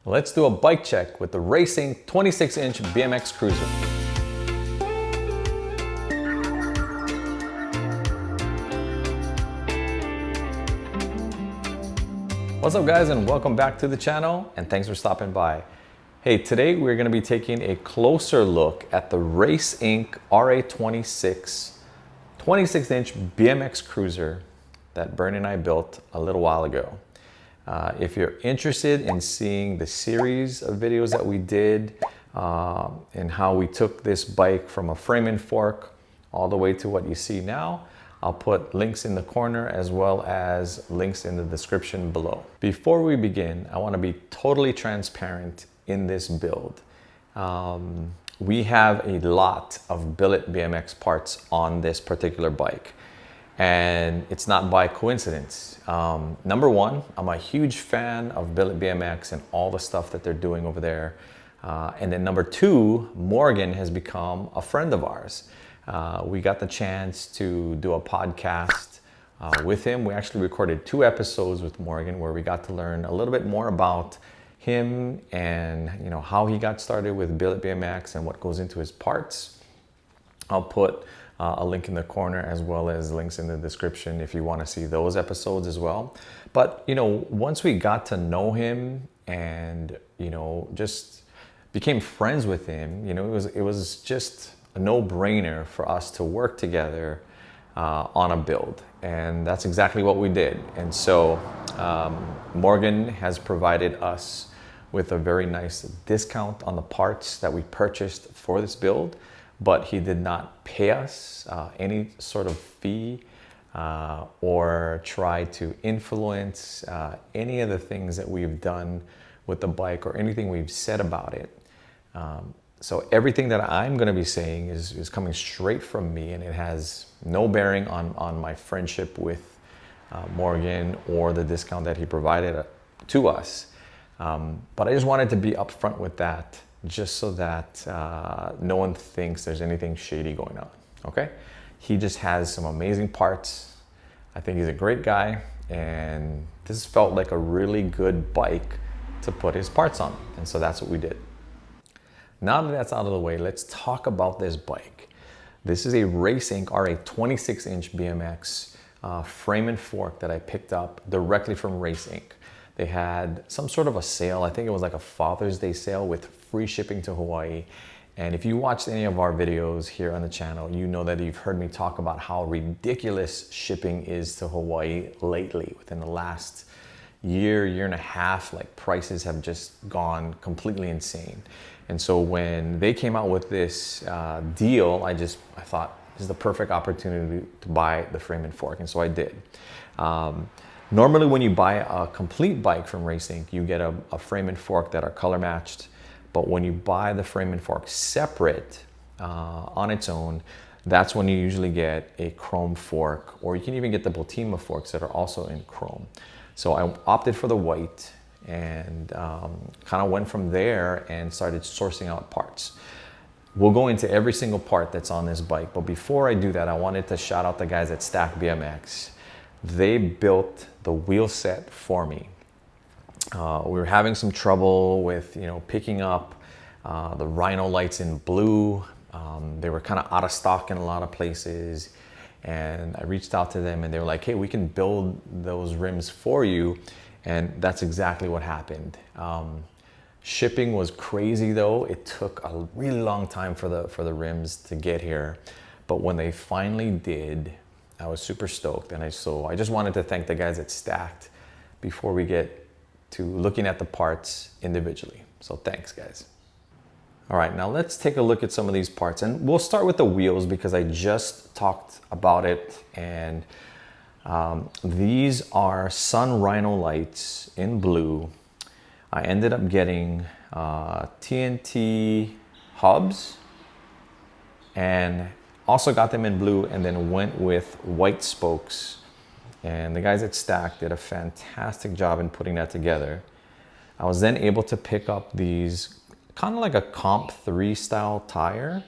Let's do a bike check with the Racing 26-inch BMX Cruiser. What's up guys, and welcome back to the channel, and thanks for stopping by. Hey, today we're going to be taking a closer look at the Race Inc. RA26 26-inch BMX Cruiser that Bernie and I built a little while ago. If you're interested in seeing the series of videos that we did and how we took this bike from a frame and fork all the way to what you see now, I'll put links in the corner as well as links in the description below. Before we begin, I want to be totally transparent in this build. We have a lot of billet BMX parts on this particular bike. And it's not by coincidence. Number one, I'm a huge fan of Billet BMX and all the stuff that they're doing over there. And then number two, Morgan has become a friend of ours. We got the chance to do a podcast with him. We actually recorded 2 episodes with Morgan where we got to learn a little bit more about him and how he got started with Billet BMX and what goes into his parts. I'll put a link in the corner as well as links in the description if you want to see those episodes as well. But once we got to know him and just became friends with him, it was just a no-brainer for us to work together on a build, and that's exactly what we did. And so Morgan has provided us with a very nice discount on the parts that we purchased for this build, but he did not pay us any sort of fee or try to influence any of the things that we've done with the bike or anything we've said about it. So everything that I'm going to be saying is coming straight from me, and it has no bearing on my friendship with Morgan or the discount that he provided to us. But I just wanted to be upfront with that, just so that no one thinks there's anything shady going on, okay? He just has some amazing parts. I think he's a great guy, and this felt like a really good bike to put his parts on, and so that's what we did. Now that that's out of the way, let's talk about this bike. This is a Race Inc. RA26-inch BMX frame and fork that I picked up directly from Race Inc. They had some sort of a sale. I think it was like a Father's Day sale with free shipping to Hawaii. And if you watched any of our videos here on the channel, you know that you've heard me talk about how ridiculous shipping is to Hawaii lately. Within the last year and a half, like prices have just gone completely insane. And so when they came out with this deal, I thought this is the perfect opportunity to buy the frame and fork. And so I did. Normally when you buy a complete bike from Race Inc., you get a frame and fork that are color matched. But when you buy the frame and fork separate on its own, that's when you usually get a chrome fork, or you can even get the Botima forks that are also in chrome. So I opted for the white and kind of went from there and started sourcing out parts. We'll go into every single part that's on this bike, but before I do that, I wanted to shout out the guys at Stack BMX. They built the wheel set for me. We were having some trouble with picking up the Rhino lights in blue. They were kind of out of stock in a lot of places, and I reached out to them and they were like, hey, we can build those rims for you. And that's exactly what happened. Shipping was crazy though. It took a really long time for the rims to get here, but when they finally did, I was super stoked. And I just wanted to thank the guys at Stacked before we get to looking at the parts individually. So thanks guys. All right, now let's take a look at some of these parts, and we'll start with the wheels because I just talked about it. And these are Sun Rhino lights in blue. I ended up getting TNT hubs and also got them in blue, and then went with white spokes. And the guys at Stack did a fantastic job in putting that together. I was then able to pick up these kind of like a Comp 3 style tire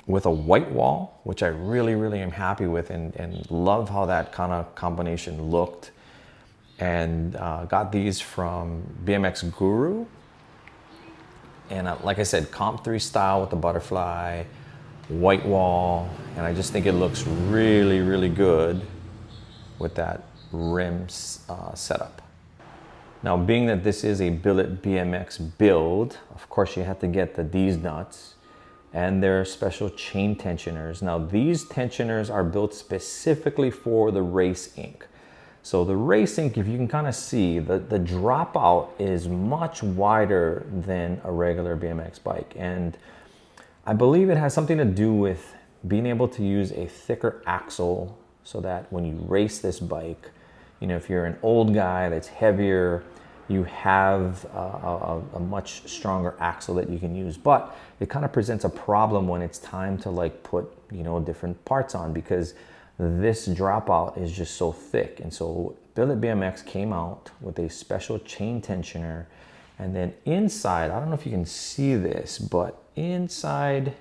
with a white wall, which I really am happy with, and love how that kind of combination looked. And got these from BMX Guru. And like I said, Comp 3 style with the butterfly, white wall, and I just think it looks really, really good with that rim setup. Now, being that this is a billet BMX build, of course you have to get these nuts and their special chain tensioners. Now, these tensioners are built specifically for the Race Ink. So the Race Ink, if you can kind of see, the dropout is much wider than a regular BMX bike. And I believe it has something to do with being able to use a thicker axle so that when you race this bike, you know, if you're an old guy that's heavier, you have a much stronger axle that you can use. But it kind of presents a problem when it's time to like put, you know, different parts on, because this dropout is just so thick. And so Billet BMX came out with a special chain tensioner. And then inside, I don't know if you can see this, but inside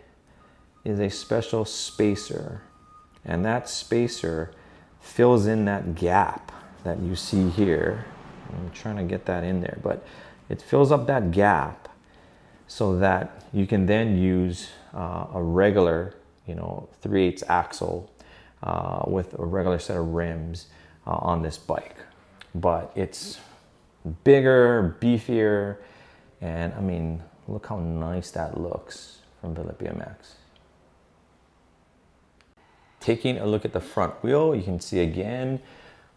is a special spacer. And that spacer fills in that gap that you see here. I'm trying to get that in there, but it fills up that gap so that you can then use a regular, you know, 3/8 axle with a regular set of rims on this bike. But it's bigger, beefier, and I mean, look how nice that looks from Billet BMX. Taking a look at the front wheel, you can see again,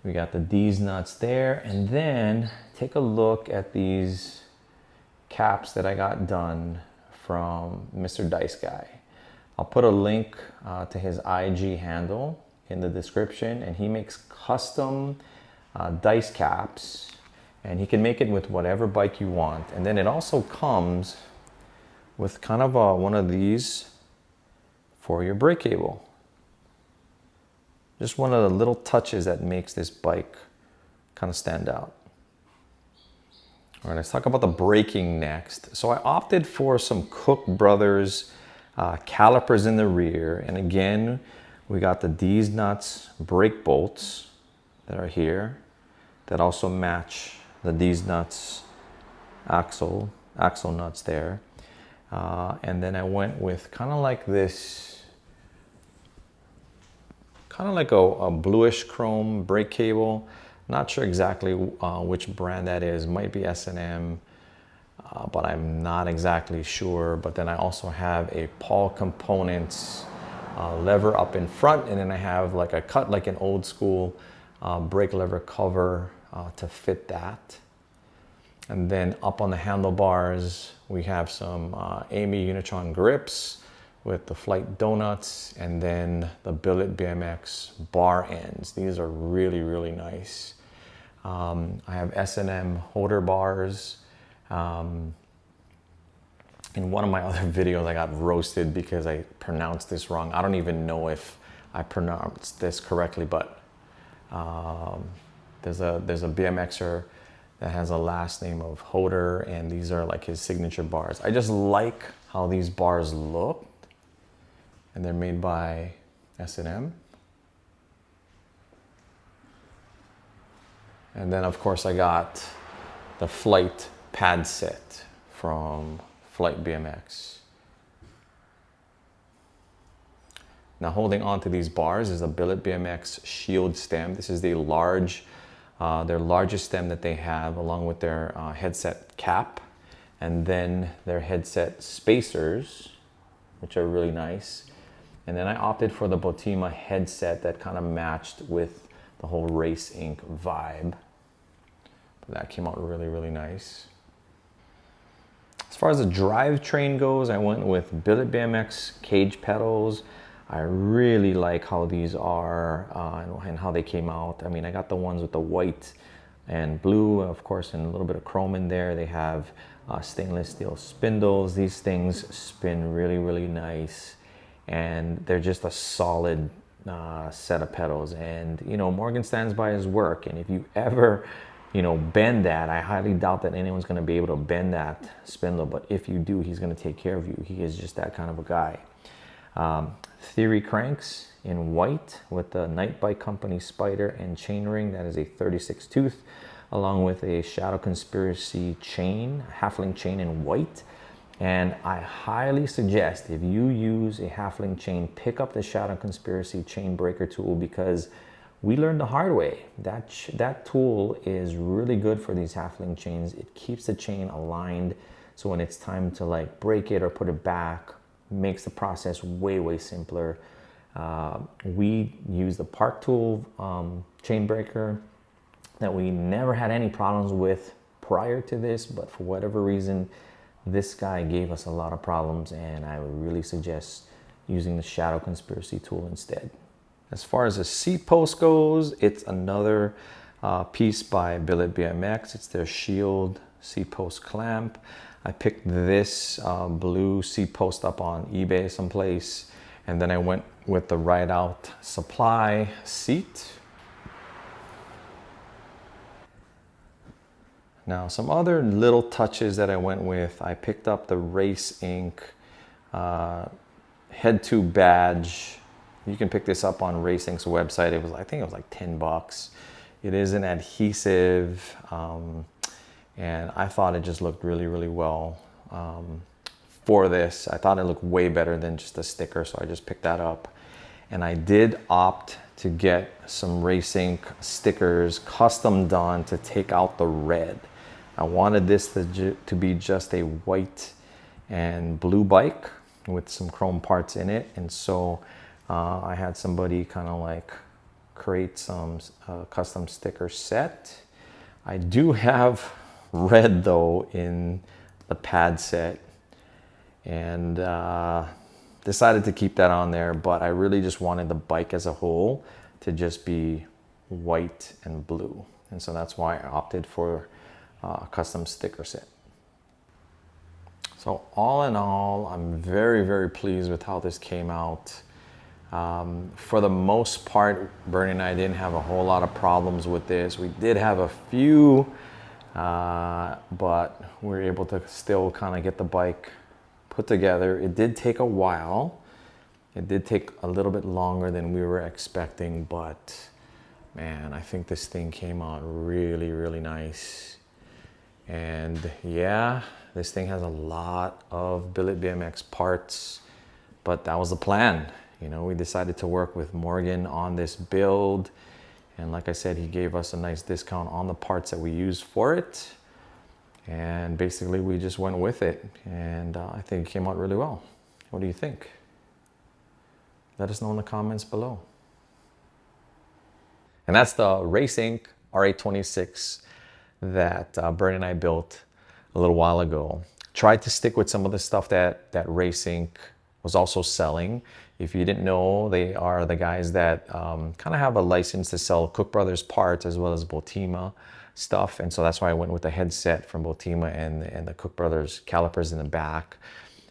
we got these nuts there, and then take a look at these caps that I got done from Mr. Dice Guy. I'll put a link to his IG handle in the description, and he makes custom dice caps, and he can make it with whatever bike you want. And then it also comes with kind of one of these for your brake cable. Just one of the little touches that makes this bike kind of stand out. All right, let's talk about the braking next. So I opted for some Cook Brothers calipers in the rear. And again, we got these nuts brake bolts that are here that also match these nuts axle nuts there. And then I went with kind of like this, kind of like a bluish chrome brake cable. Not sure exactly which brand that is. Might be S&M, but I'm not exactly sure. But then I also have a Paul Components lever up in front, and then I have like a cut like an old school brake lever cover to fit that. And then up on the handlebars, we have some Amy Unitron grips with the Flight Donuts, and then the Billet BMX bar ends. These are really, really nice. I have S&M holder bars. In one of my other videos, I got roasted because I pronounced this wrong. I don't even know if I pronounced this correctly, but there's a BMXer that has a last name of Holder, and these are like his signature bars. I just like how these bars look, and they're made by S&M. And then of course I got the Flight pad set from Flight BMX. Now holding on to these bars is a Billet BMX Shield stem. This is the their largest stem that they have, along with their headset cap, and then their headset spacers, which are really nice. And then I opted for the Botima headset that kind of matched with the whole Race Ink vibe. But that came out really, really nice. As far as the drivetrain goes, I went with Billet BMX cage pedals. I really like how these are and how they came out. I mean, I got the ones with the white and blue, of course, and a little bit of chrome in there. They have stainless steel spindles. These things spin really, really nice. And they're just a solid set of pedals. And, you know, Morgan stands by his work. And if you ever, you know, bend that, I highly doubt that anyone's going to be able to bend that spindle. But if you do, he's going to take care of you. He is just that kind of a guy. Theory cranks in white with the Night Bike Company spider and chainring. That is a 36 tooth, along with a Shadow Conspiracy chain, half link chain in white. And I highly suggest if you use a half link chain, pick up the Shadow Conspiracy chain breaker tool, because we learned the hard way. That tool is really good for these half link chains. It keeps the chain aligned, so when it's time to like break it or put it back, makes the process way simpler. We use the Park Tool chain breaker that we never had any problems with prior to this, but for whatever reason, this guy gave us a lot of problems, and I would really suggest using the Shadow Conspiracy tool instead. As far as the seat post goes, it's another piece by Billet BMX. It's their Shield seat post clamp. I picked this blue seat post up on eBay someplace, and then I went with the Ride Out Supply seat. Now, some other little touches that I went with, I picked up the Race Inc. head tube badge. You can pick this up on Race Inc.'s website. I think it was like 10 bucks. It is an adhesive, and I thought it just looked really well for this. I thought it looked way better than just a sticker, so I just picked that up. And I did opt to get some Race Inc. stickers custom done to take out the red. I wanted this to be just a white and blue bike with some chrome parts in it. And so I had somebody kind of like create some custom sticker set. I do have red though in the pad set, and decided to keep that on there, but I really just wanted the bike as a whole to just be white and blue. And so that's why I opted for a custom sticker set. So all in all, I'm very pleased with how this came out. For the most part, Bernie and I didn't have a whole lot of problems with this. We did have a few, but we were able to still kind of get the bike put together. It did take a while. It did take a little bit longer than we were expecting, but man, I think this thing came out really nice. And yeah, this thing has a lot of Billet BMX parts, but that was the plan. You know, we decided to work with Morgan on this build, and like I said, he gave us a nice discount on the parts that we used for it, and basically we just went with it, and I think it came out really well. What do you think? Let us know in the comments below. And that's the Race Inc. RA26 that Bernie and I built a little while ago. Tried to stick with some of the stuff that Race Inc. was also selling. If you didn't know, they are the guys that kind of have a license to sell Cook Brothers parts as well as Botima stuff. And so that's why I went with the headset from Botima and the Cook Brothers calipers in the back.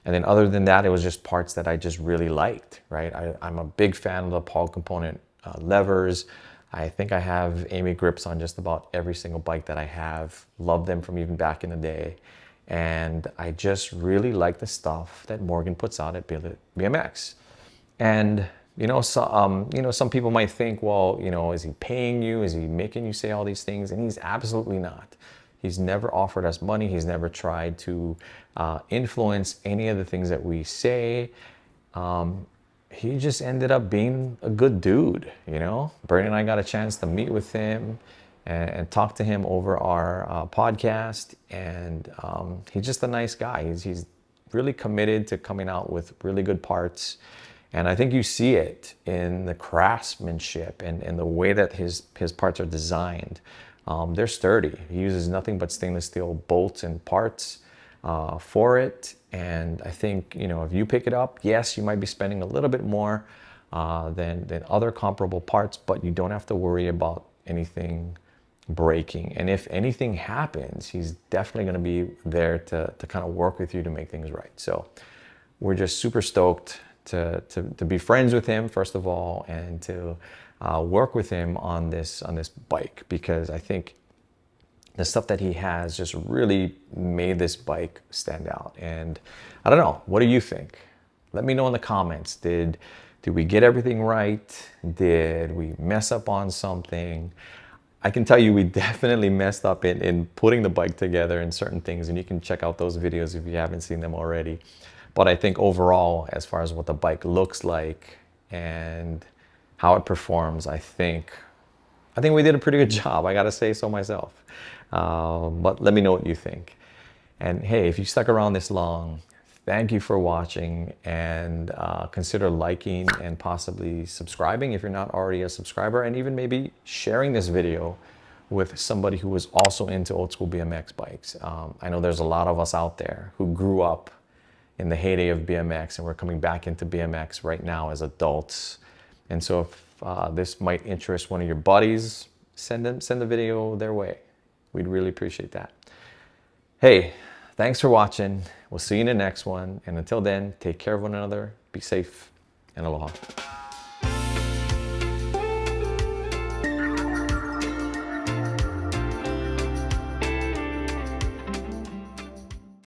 And then other than that, it was just parts that I just really liked, right? I'm a big fan of the Paul component levers. I think I have Amy grips on just about every single bike that I have. Love them from even back in the day. And I just really like the stuff that Morgan puts out at Billet BMX. And some people might think, well, is he paying you? Is he making you say all these things? And he's absolutely not. He's never offered us money. He's never tried to influence any of the things that we say. He just ended up being a good dude, Bernie and I got a chance to meet with him and talk to him over our podcast, and he's just a nice guy. He's really committed to coming out with really good parts, and I think you see it in the craftsmanship and the way that his parts are designed. They're sturdy. He uses nothing but stainless steel bolts and parts for it. And I think, if you pick it up, yes, you might be spending a little bit more than other comparable parts, but you don't have to worry about anything breaking. And if anything happens, he's definitely going to be there to kind of work with you to make things right. So we're just super stoked to be friends with him, first of all, and to work with him on this bike, because I think the stuff that he has just really made this bike stand out. And I don't know, what do you think? Let me know in the comments. Did we get everything right? Did we mess up on something? I can tell you we definitely messed up in putting the bike together and certain things, and you can check out those videos if you haven't seen them already. But I think overall, as far as what the bike looks like and how it performs, I think we did a pretty good job. I gotta say so myself. But let me know what you think. And hey, if you stuck around this long, thank you for watching, and consider liking and possibly subscribing if you're not already a subscriber, and even maybe sharing this video with somebody who is also into old school BMX bikes. I know there's a lot of us out there who grew up in the heyday of BMX and we're coming back into BMX right now as adults. And so if this might interest one of your buddies, send the video their way. We'd really appreciate that. Hey, thanks for watching. We'll see you in the next one. And until then, take care of one another, be safe, and aloha.